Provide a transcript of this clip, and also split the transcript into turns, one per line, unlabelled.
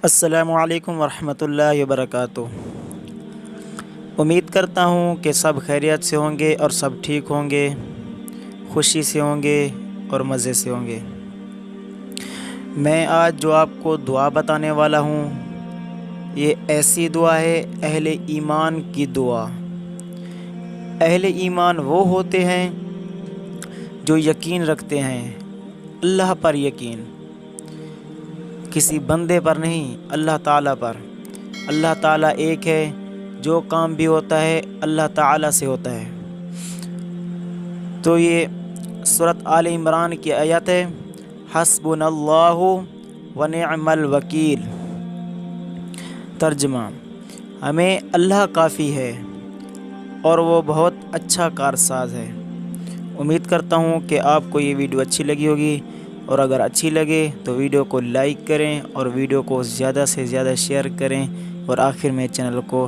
السلام علیکم ورحمۃ اللہ وبرکاتہ۔ امید کرتا ہوں کہ سب خیریت سے ہوں گے اور سب ٹھیک ہوں گے، خوشی سے ہوں گے اور مزے سے ہوں گے۔ میں آج جو آپ کو دعا بتانے والا ہوں، یہ ایسی دعا ہے اہل ایمان کی دعا۔ اہل ایمان وہ ہوتے ہیں جو یقین رکھتے ہیں، اللہ پر یقین، کسی بندے پر نہیں، اللہ تعالیٰ پر۔ اللہ تعالیٰ ایک ہے، جو کام بھی ہوتا ہے اللہ تعالیٰ سے ہوتا ہے۔ تو یہ سورۃ آل عمران کی آیت ہے، حسبنا اللہ ونعم الوکیل۔ ترجمہ: ہمیں اللہ کافی ہے اور وہ بہت اچھا کارساز ہے۔ امید کرتا ہوں کہ آپ کو یہ ویڈیو اچھی لگی ہوگی، اور اگر اچھی لگے تو ویڈیو کو لائک کریں اور ویڈیو کو زیادہ سے زیادہ شیئر کریں، اور آخر میں چینل کو